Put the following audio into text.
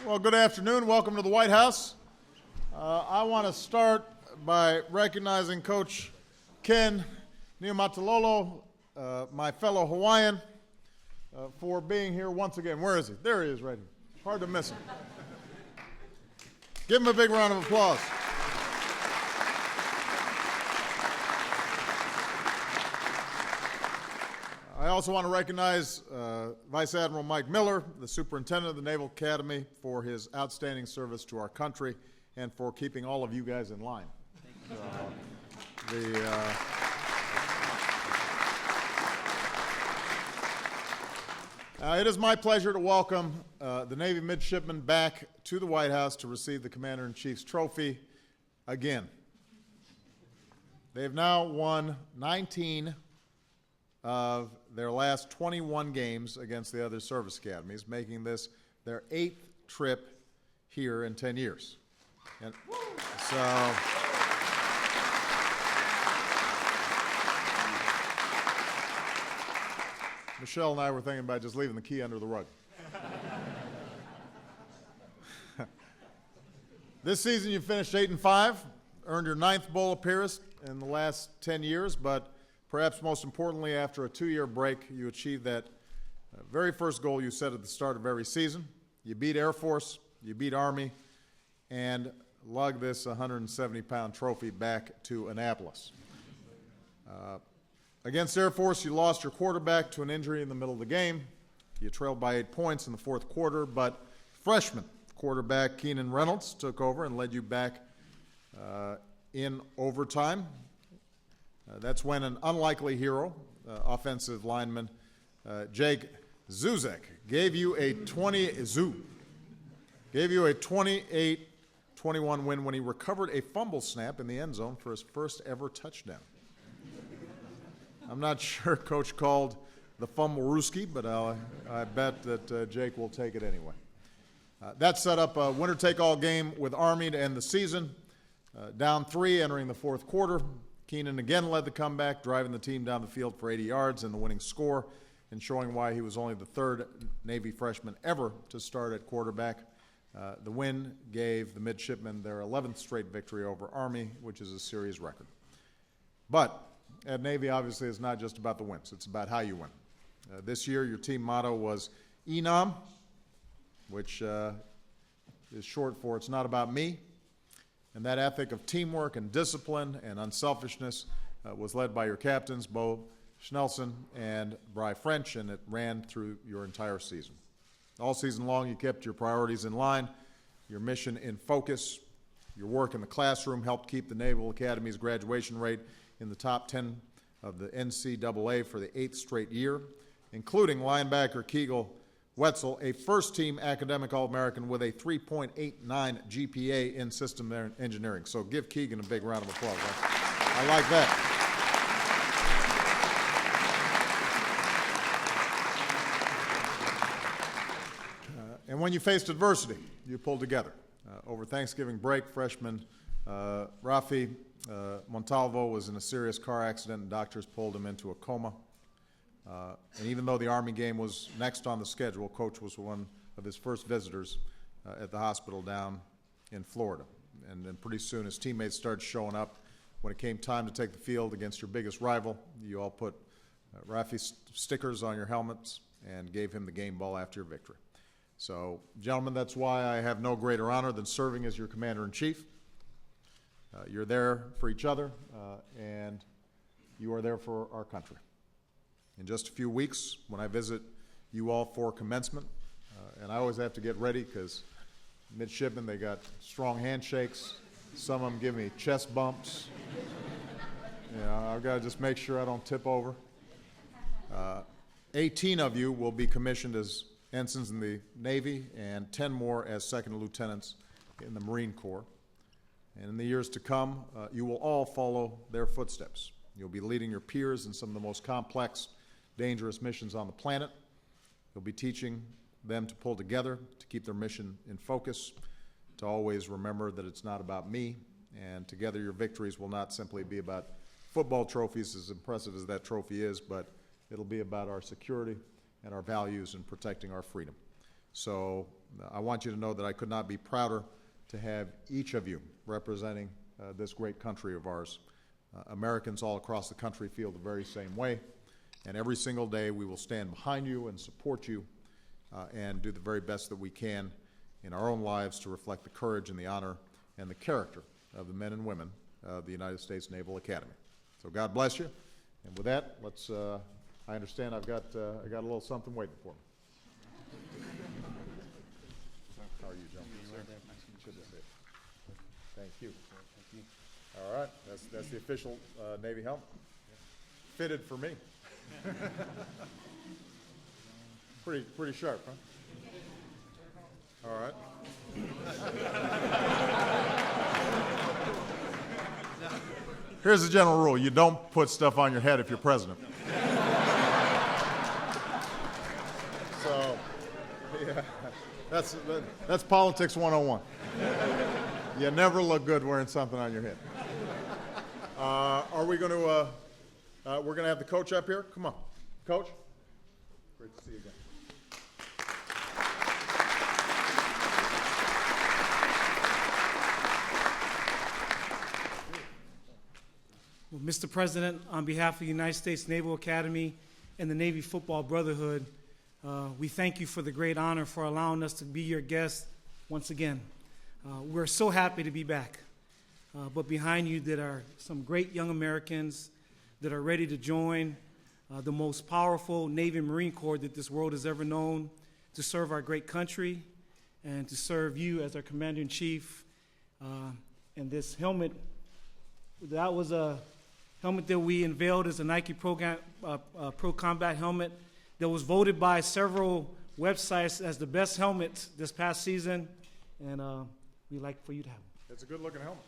Well, good afternoon. Welcome to the White House. I want to start by recognizing Coach Ken Niumatalolo, my fellow Hawaiian, for being here once again. Where is he? There he is, right here. Hard to miss him. Give him a big round of applause. I also want to recognize Vice Admiral Mike Miller, the Superintendent of the Naval Academy, for his outstanding service to our country and for keeping all of you guys in line. It is my pleasure to welcome the Navy midshipmen back to the White House to receive the Commander-in-Chief's trophy again. They've now won 19 of their last 21 games against the other service academies, making this their 8th trip here in 10 years. And so, Michelle and I were thinking about just leaving the key under the rug. This season you finished 8-5, earned your 9th bowl appearance in the last 10 years, but perhaps most importantly, after a 2-year break, you achieved that very first goal you set at the start of every season. You beat Air Force, you beat Army, and lugged this 170-pound trophy back to Annapolis. Against Air Force, you lost your quarterback to an injury in the middle of the game. You trailed by 8 points in the fourth quarter, but freshman quarterback Keenan Reynolds took over and led you back in overtime. That's when an unlikely hero, offensive lineman Jake Zuzek, gave you a 28-21 win when he recovered a fumble snap in the end zone for his first ever touchdown. I'm not sure Coach called the fumble Ruski, but I bet that Jake will take it anyway. That set up a winner-take-all game with Army to end the season. Down 3 entering the fourth quarter. Keenan again led the comeback, driving the team down the field for 80 yards and the winning score, and showing why he was only the 3rd Navy freshman ever to start at quarterback. The win gave the midshipmen their 11th straight victory over Army, which is a series record. But at Navy, obviously, it's not just about the wins. It's about how you win. This year, your team motto was ENOM, which is short for It's Not About Me. And that ethic of teamwork and discipline and unselfishness was led by your captains, Bo Schnelson and Bri French, and it ran through your entire season. All season long, you kept your priorities in line, your mission in focus. Your work in the classroom helped keep the Naval Academy's graduation rate in the top 10 of the NCAA for the 8th straight year, including linebacker Kegel Wetzel, a first-team academic All-American with a 3.89 GPA in system engineering. So give Keegan a big round of applause. I like that. And when you faced adversity, you pulled together. Over Thanksgiving break, freshman Rafi Montalvo was in a serious car accident, and doctors pulled him into a coma. And even though the Army game was next on the schedule, Coach was one of his first visitors at the hospital down in Florida. And then pretty soon his teammates started showing up. When it came time to take the field against your biggest rival, you all put Rafi stickers on your helmets and gave him the game ball after your victory. So, gentlemen, that's why I have no greater honor than serving as your Commander-in-Chief. You're there for each other, and you are there for our country. In just a few weeks, when I visit you all for commencement, and I always have to get ready because midshipmen, they got strong handshakes. Some of them give me chest bumps. I've got to just make sure I don't tip over. 18 of you will be commissioned as ensigns in the Navy and 10 more as second lieutenants in the Marine Corps. And in the years to come, you will all follow their footsteps. You'll be leading your peers in some of the most complex, dangerous missions on the planet. You'll be teaching them to pull together, to keep their mission in focus, to always remember that it's not about me, and together your victories will not simply be about football trophies, as impressive as that trophy is, but it'll be about our security and our values and protecting our freedom. So I want you to know that I could not be prouder to have each of you representing this great country of ours. Americans all across the country feel the very same way, and every single day we will stand behind you and support you and do the very best that we can in our own lives to reflect the courage and the honor and the character of the men and women of the United States Naval Academy. So God bless you. And with that, let's, I understand I got a little something waiting for me. How are you, gentlemen? Good to see you. Thank you. All right, that's the official Navy helmet. Fitted for me. Pretty sharp, huh? All right. Here's the general rule: you don't put stuff on your head if you're president. So, yeah, that's politics 101. You never look good wearing something on your head. Are we going to? We're going to have the coach up here. Come on, Coach. Great to see you again. Well, Mr. President, on behalf of the United States Naval Academy and the Navy Football Brotherhood, we thank you for the great honor for allowing us to be your guest once again. We're so happy to be back. But behind you there are some great young Americans that are ready to join the most powerful Navy and Marine Corps that this world has ever known, to serve our great country and to serve you as our Commander-in-Chief. And this helmet, that was a helmet that we unveiled as a Nike Pro Combat helmet that was voted by several websites as the best helmet this past season, and we'd like for you to have it. It's a good-looking helmet.